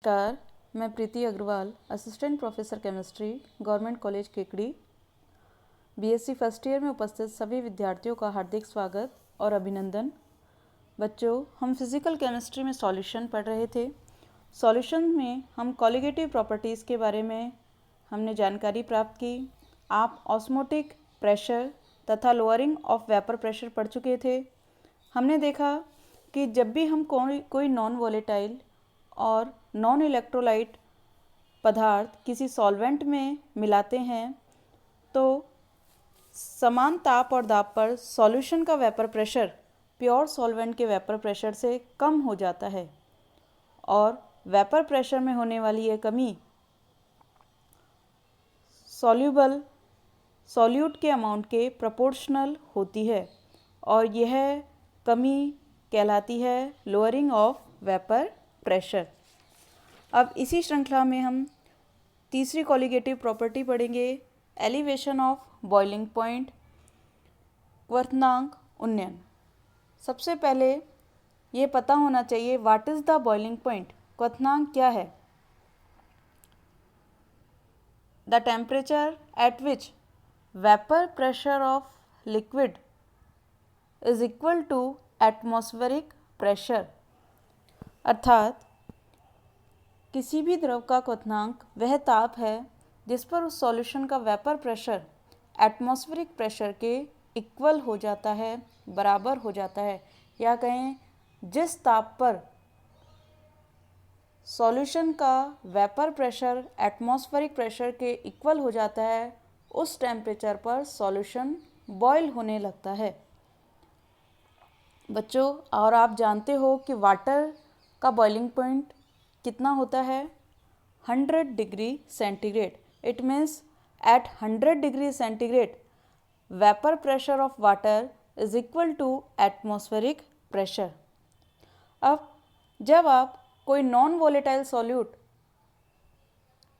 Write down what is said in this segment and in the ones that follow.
नमस्कार, मैं Preeti Agarwal, assistant professor chemistry, government college Kekri, BSc first year में उपस्थित सभी विद्यार्थियों का हार्दिक स्वागत और अभिनंदन। बच्चों, हम फिज़िकल केमिस्ट्री में सॉल्यूशन पढ़ रहे थे। सॉल्यूशन में हम कॉलिगेटिव प्रॉपर्टीज़ के बारे में हमने जानकारी प्राप्त की। आप ऑस्मोटिक प्रेशर तथा लोअरिंग ऑफ वेपर प्रेशर पढ़ चुके थे। हमने देखा कि जब भी हम कोई नॉन वोलेटाइल और नॉन इलेक्ट्रोलाइट पदार्थ किसी सॉल्वेंट में मिलाते हैं तो समान ताप और दाब पर सॉल्यूशन का वेपर प्रेशर प्योर सॉल्वेंट के वेपर प्रेशर से कम हो जाता है और वेपर प्रेशर में होने वाली ये कमी सॉल्यूट के अमाउंट के प्रोपोर्शनल होती है और यह कमी कहलाती है लोअरिंग ऑफ वेपर प्रेशर। अब इसी श्रृंखला में हम तीसरी कॉलिगेटिव प्रॉपर्टी पढ़ेंगे, एलिवेशन ऑफ बॉइलिंग पॉइंट, क्वथनांक उन्नयन। सबसे पहले ये पता होना चाहिए what is the boiling point, क्वथनांक क्या है। The temperature at which vapour pressure of liquid is equal to atmospheric pressure, अर्थात किसी भी द्रव का क्वथनांक वह ताप है जिस पर उस सॉल्यूशन का वेपर प्रेशर एटमॉस्फेरिक प्रेशर के इक्वल हो जाता है, बराबर हो जाता है, या कहें जिस ताप पर सॉल्यूशन का वेपर प्रेशर एटमॉस्फेरिक प्रेशर के इक्वल हो जाता है, उस टेम्परेचर पर सॉल्यूशन बॉयल होने लगता है। बच्चों, और आप जानते हो कि वाटर का बॉइलिंग पॉइंट कितना होता है, 100 degree centigrade. It means at 100 degree centigrade vapour pressure of water is equal to atmospheric pressure. अब जब आप कोई नॉन वोलेटाइल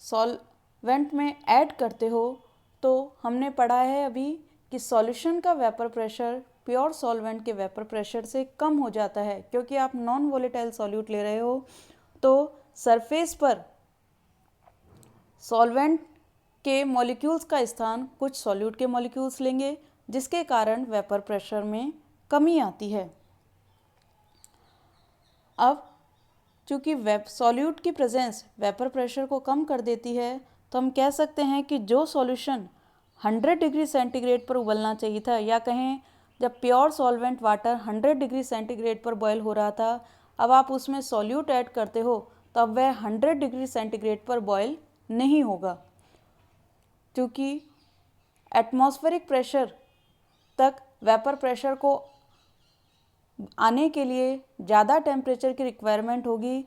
सॉल्वेंट में ऐड करते हो तो हमने पढ़ा है अभी कि सॉल्यूशन का वेपर प्रेशर प्योर सॉल्वेंट के वेपर प्रेशर से कम हो जाता है, क्योंकि आप नॉन वोलेटाइल सॉल्यूट ले रहे हो तो सरफेस पर सॉल्वेंट के मॉलिक्यूल्स का स्थान कुछ सॉल्यूट के मॉलिक्यूल्स लेंगे, जिसके कारण वेपर प्रेशर में कमी आती है। अब चूँकि सॉल्यूट की प्रेजेंस वेपर प्रेशर को कम कर देती है, तो हम कह सकते हैं कि जो सॉल्यूशन 100 डिग्री सेंटीग्रेड पर उबलना चाहिए था, या कहें जब pure solvent water 100 degree centigrade पर बॉयल हो रहा था, अब आप उसमें सॉल्यूट ऐड करते हो तो अब वह 100 डिग्री सेंटीग्रेड पर बॉयल नहीं होगा, क्योंकि एटमॉस्फेरिक प्रेशर तक वेपर प्रेशर को आने के लिए ज़्यादा टेम्परेचर की रिक्वायरमेंट होगी।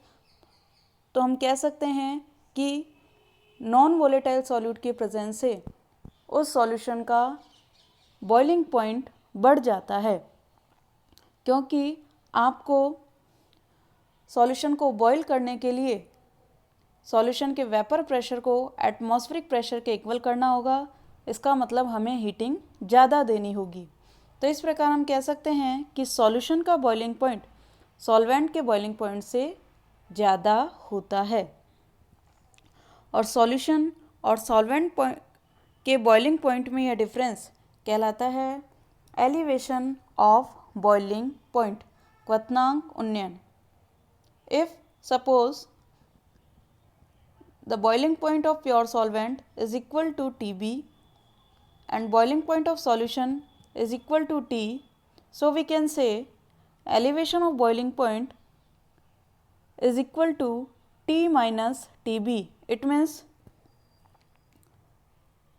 तो हम कह सकते हैं कि नॉन वोलेटाइल सॉल्यूट की प्रेजेंस से उस सॉल्यूशन का बॉइलिंग पॉइंट बढ़ जाता है, क्योंकि आपको सॉल्यूशन को बॉयल करने के लिए सॉल्यूशन के वेपर प्रेशर को एटमॉस्फेरिक प्रेशर के इक्वल करना होगा। इसका मतलब हमें हीटिंग ज़्यादा देनी होगी। तो इस प्रकार हम कह सकते हैं कि सॉल्यूशन का बॉइलिंग पॉइंट सॉल्वेंट के बॉइलिंग पॉइंट से ज़्यादा होता है, और सॉल्यूशन और सॉल्वेंट के बॉइलिंग पॉइंट में यह डिफरेंस कहलाता है एलिवेशन ऑफ बॉइलिंग पॉइंट, क्वथनांक उन्नयन। If suppose the boiling point of pure solvent is equal to Tb and boiling point of solution is equal to T, so we can say elevation of boiling point is equal to T minus Tb. It means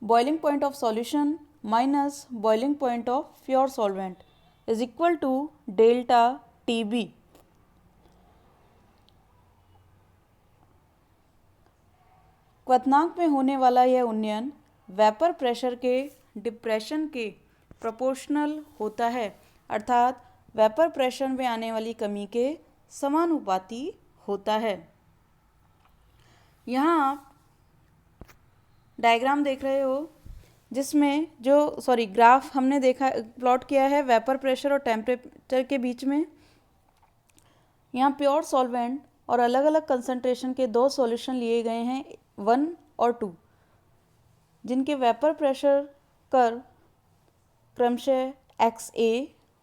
boiling point of solution minus boiling point of pure solvent is equal to delta Tb. क्वथनांक में होने वाला यह उन्नयन vapour pressure के depression के proportional होता है, अर्थात वेपर प्रेशर में आने वाली कमी के समानुपाती होता है। यहाँ आप डायग्राम देख रहे हो, जिसमें ग्राफ हमने देखा प्लॉट किया है वेपर प्रेशर और टेम्परेचर के बीच में। यहाँ प्योर सॉल्वेंट और अलग अलग कंसंट्रेशन के दो सॉल्यूशन लिए गए हैं 1 और 2, जिनके वेपर प्रेशर कर्व क्रमशः XA,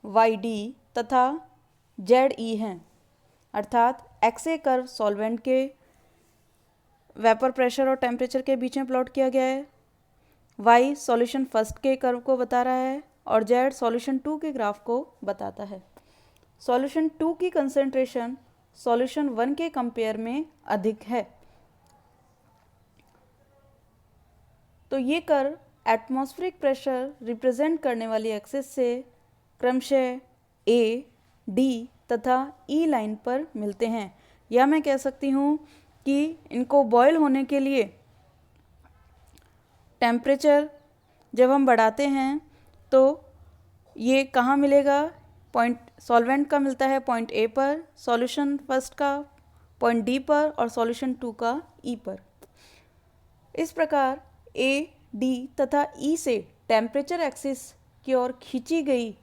YD तथा ZE हैं। अर्थात XA कर्व सॉल्वेंट के वेपर प्रेशर और टेम्परेचर के बीच में प्लॉट किया गया है, Y सॉल्यूशन फर्स्ट के कर्व को बता रहा है और Z सॉल्यूशन 2 के ग्राफ को बताता है। सॉल्यूशन 2 की कंसंट्रेशन सॉल्यूशन 1 के कंपेयर में अधिक है। तो ये कर्व एटमॉस्फेरिक प्रेशर रिप्रेजेंट करने वाली एक्सिस से क्रमशः A, D तथा E लाइन पर मिलते हैं, या मैं कह सकती हूँ कि इनको बॉयल होने के लिए टेम्परेचर जब हम बढ़ाते हैं तो ये कहाँ मिलेगा, पॉइंट सॉल्वेंट का मिलता है पॉइंट A पर, सॉल्यूशन फर्स्ट का पॉइंट D पर और सॉल्यूशन 2 का E पर। इस प्रकार A, D तथा E से टेम्परेचर एक्सिस की ओर खींची गई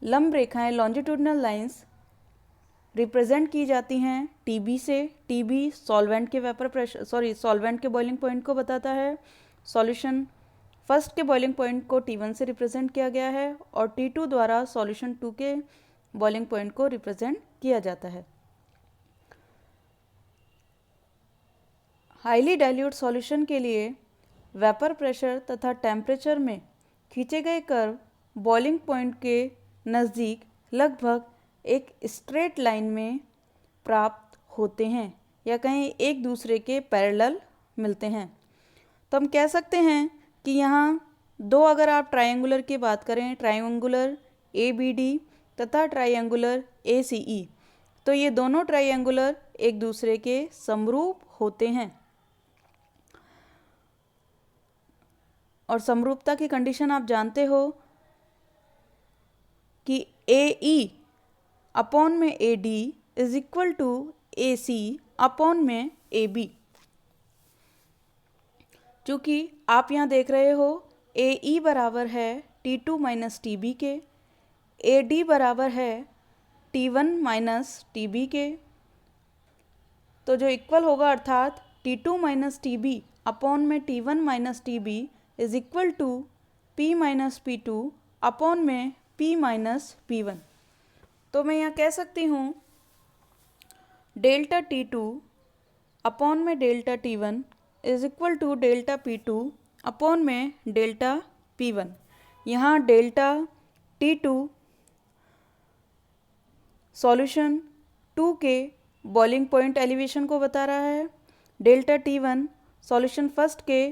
लंब रेखाएं लॉन्जिट्यूडनल लाइंस रिप्रेजेंट की जाती हैं TB से। TB सॉल्वेंट के वेपर प्रेशर सॉल्वेंट के बॉइलिंग पॉइंट को बताता है। सॉल्यूशन फर्स्ट के बॉइलिंग पॉइंट को T1 से रिप्रेजेंट किया गया है और T2 द्वारा सॉल्यूशन 2 के बॉइलिंग पॉइंट को रिप्रेजेंट किया जाता है। हाईली डाइल्यूट सॉल्यूशन के लिए वेपर प्रेशर तथा टेम्परेचर में खींचे गए कर्व बॉइलिंग पॉइंट के नज़दीक लगभग एक स्ट्रेट लाइन में प्राप्त होते हैं, या कहीं एक दूसरे के पैरेलल मिलते हैं। तो हम कह सकते हैं कि यहाँ दो, अगर आप ट्रायंगुलर की बात करें, ट्रायंगुलर ABD तथा ट्रायंगुलर ACE, तो ये दोनों ट्रायंगुलर एक दूसरे के समरूप होते हैं। और समरूपता की कंडीशन आप जानते हो कि AE अपॉन में AD is equal to AC upon में AB। चूँकि आप यहाँ देख रहे हो AE बराबर है T2 माइनस TB के, AD बराबर है T1 माइनस TB के, तो जो इक्वल होगा अर्थात T2 माइनस TB अपॉन में T1 minus TB is equal to P minus P2 upon में P माइनस P1। तो मैं यहाँ कह सकती हूँ डेल्टा T2 अपॉन में delta T1 is equal to delta P2 upon में डेल्टा P1। यहाँ डेल्टा T2 सॉल्यूशन 2 के बॉइलिंग पॉइंट एलिवेशन को बता रहा है, डेल्टा T1 सॉल्यूशन फर्स्ट के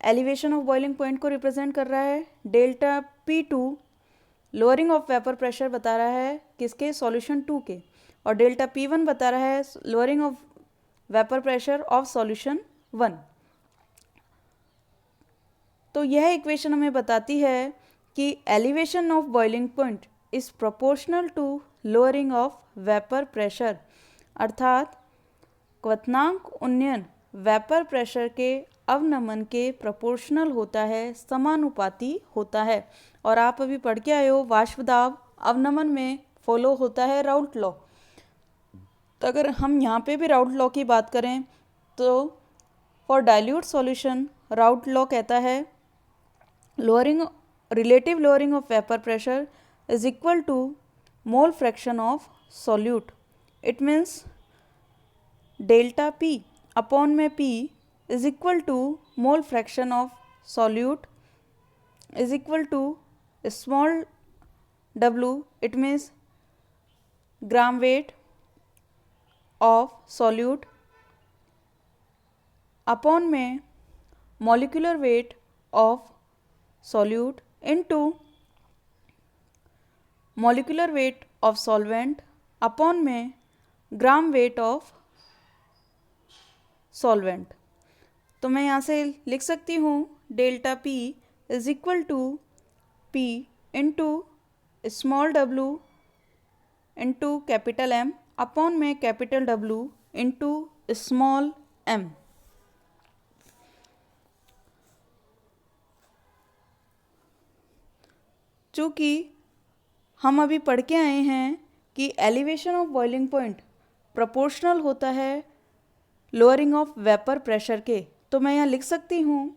एलिवेशन ऑफ बॉइलिंग पॉइंट को रिप्रेजेंट कर रहा है, delta P2 lowering of vapour pressure बता रहा है किसके, सॉल्यूशन 2 के, और डेल्टा P1 बता रहा है lowering of vapour pressure of solution 1। तो यह इक्वेशन हमें बताती है कि elevation of boiling point is proportional to lowering of vapour pressure, अर्थात क्वथनांक उन्नयन वेपर प्रेशर के अवनमन के प्रोपोर्शनल होता है, समानुपाती होता है। और आप अभी पढ़ के आए हो वाष्प दाब अवनमन में फॉलो होता है राउल्ट लॉ। तो अगर हम यहाँ पे भी राउल्ट लॉ की बात करें तो for dilute solution Raoult law कहता है relative lowering of vapour pressure is equal to mole fraction of solute. It means delta P upon में P is equal to mole fraction of solute is equal to small w, it means gram weight of solute upon में molecular weight of solute into molecular weight of solvent upon में gram weight of solvent। तो मैं यहाँ से लिख सकती हूँ delta P is equal to P into small w into capital M upon में capital W into small m। चूँकि हम अभी पढ़ के आए हैं कि elevation of boiling point proportional होता है लोअरिंग ऑफ वेपर प्रेशर के। तो मैं यहाँ लिख सकती हूँ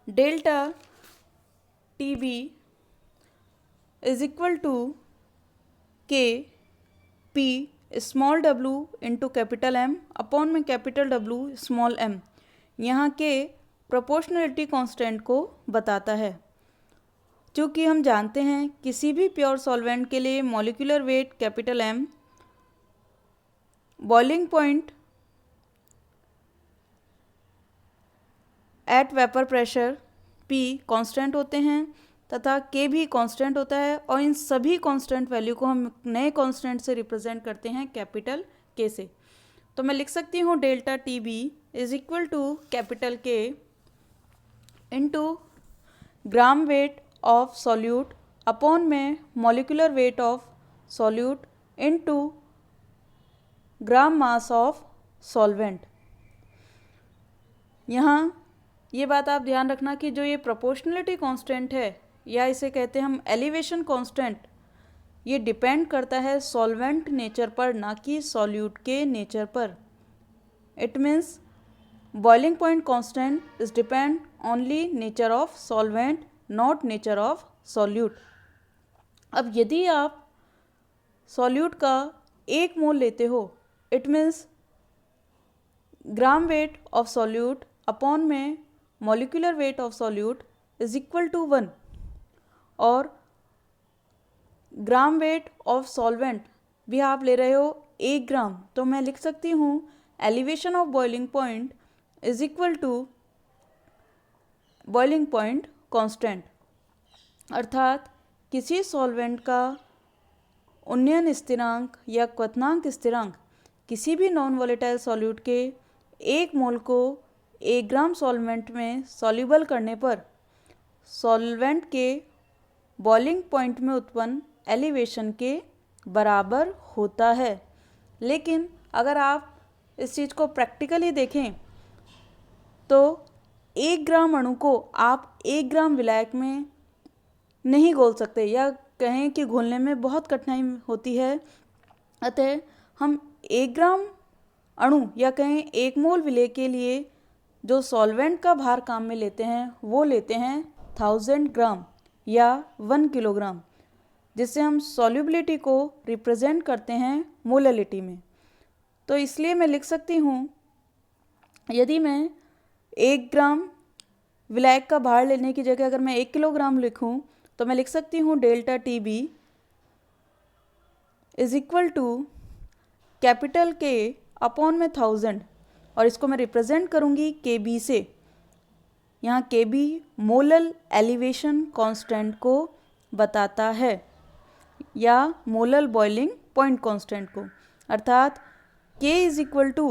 delta T B is equal to K P small w into capital M upon में कैपिटल W स्मॉल m। यहाँ के प्रोपोर्शनलिटी कांस्टेंट को बताता है। चूँकि हम जानते हैं किसी भी प्योर सॉल्वेंट के लिए molecular weight capital M, boiling point at vapour pressure P constant होते हैं तथा K भी कांस्टेंट होता है, और इन सभी कांस्टेंट वैल्यू को हम नए कांस्टेंट से रिप्रेजेंट करते हैं कैपिटल K से। तो मैं लिख सकती हूँ delta T B is equal to capital K into gram weight of solute upon में molecular weight of solute into gram mass of solvent. यहाँ ये बात आप ध्यान रखना कि जो ये प्रोपोर्शनलिटी कांस्टेंट है, या इसे कहते हैं हम एलिवेशन कांस्टेंट, ये डिपेंड करता है सॉल्वेंट नेचर पर, ना कि सॉल्यूट के नेचर पर। It means boiling point constant is depend only nature of solvent, not nature of solute. अब यदि आप सॉल्यूट का 1 मोल लेते हो, it means gram weight of solute upon में molecular weight of solute is equal to 1, और ग्राम weight of solvent भी आप ले रहे हो 1 ग्राम, तो मैं लिख सकती हूँ elevation of boiling point is equal to boiling point constant. अर्थात किसी सॉल्वेंट का उन्नयन स्थिरांक या क्वथनांक स्थिरांक किसी भी नॉन वोलेटाइल सॉल्यूट के 1 मोल को 1 ग्राम सॉल्वेंट में सॉल्यूबल करने पर सॉल्वेंट के बॉइलिंग पॉइंट में उत्पन्न एलिवेशन के बराबर होता है। लेकिन अगर आप इस चीज़ को प्रैक्टिकली देखें तो 1 ग्राम अणु को आप 1 ग्राम विलायक में नहीं घोल सकते, या कहें कि घोलने में बहुत कठिनाई होती है। अतः हम 1 ग्राम अणु या कहें 1 मोल विलेय के लिए जो सॉल्वेंट का भार काम में लेते हैं वो लेते हैं 1000 ग्राम या 1 किलोग्राम, जिससे हम सॉल्युबिलिटी को रिप्रेजेंट करते हैं मोलैलिटी में। तो इसलिए मैं लिख सकती हूँ, यदि मैं 1 ग्राम विलायक का भार लेने की जगह अगर मैं 1 किलोग्राम लिखूँ तो मैं लिख सकती हूँ delta T B is equal to capital K upon में 1000, और इसको मैं रिप्रेजेंट करूँगी के बी से। यहाँ के बी मोलल एलिवेशन कांस्टेंट को बताता है, या मोलल बॉइलिंग पॉइंट कांस्टेंट को, अर्थात K is equal to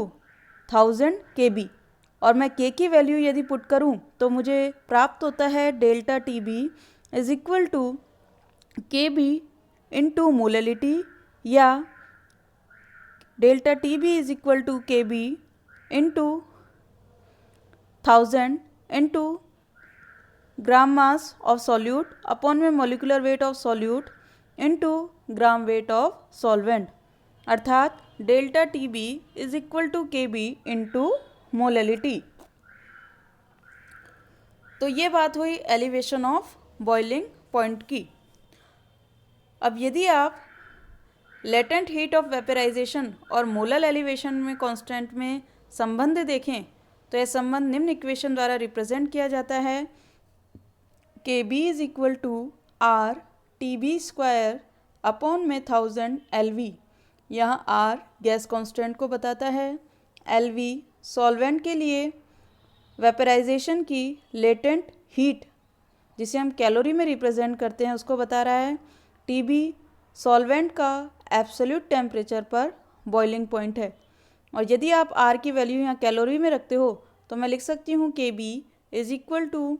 1000 KB, और मैं K की वैल्यू यदि पुट करूँ तो मुझे प्राप्त होता है delta T B is equal to K B into molality, या delta T B is equal to K B into 1000 into gram mass of solute upon में molecular weight of solute into gram weight of solvent, अर्थात delta T B is equal to K B into molality. तो ये बात हुई elevation of boiling point की। अब यदि आप लेटेंट हीट ऑफ वेपराइजेशन और मोलल एलिवेशन में कांस्टेंट में संबंध देखें तो यह संबंध निम्न इक्वेशन द्वारा रिप्रेजेंट किया जाता है, K B is equal to R T B square upon में 1000 LV। यहाँ R गैस कांस्टेंट को बताता है, LV सॉल्वेंट के लिए वेपराइजेशन की लेटेंट हीट जिसे हम कैलोरी में रिप्रेजेंट करते हैं उसको बता रहा है, TB सॉल्वेंट का एब्सोल्यूट टेम्परेचर पर बॉइलिंग पॉइंट है। और यदि आप R की वैल्यू यहाँ कैलोरी में रखते हो तो मैं लिख सकती हूँ KB is equal to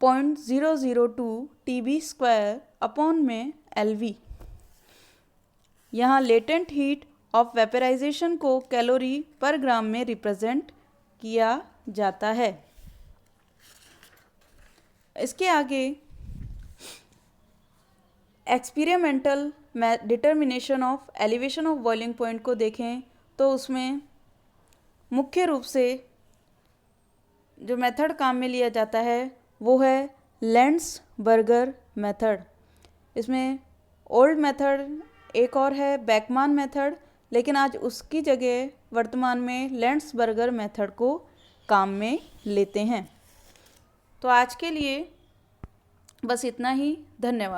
0.002 TB square upon में LV। यहाँ लेटेंट हीट ऑफ वेपराइजेशन को कैलोरी पर ग्राम में रिप्रेजेंट किया जाता है। इसके आगे experimental determination of elevation of boiling point को देखें तो उसमें मुख्य रूप से जो मेथड काम में लिया जाता है वो है लैंड्सबर्गर मेथड। इसमें ओल्ड मेथड एक और है बेकमान मेथड, लेकिन आज उसकी जगह वर्तमान में लैंड्सबर्गर मेथड को काम में लेते हैं। तो आज के लिए बस इतना ही। धन्यवाद।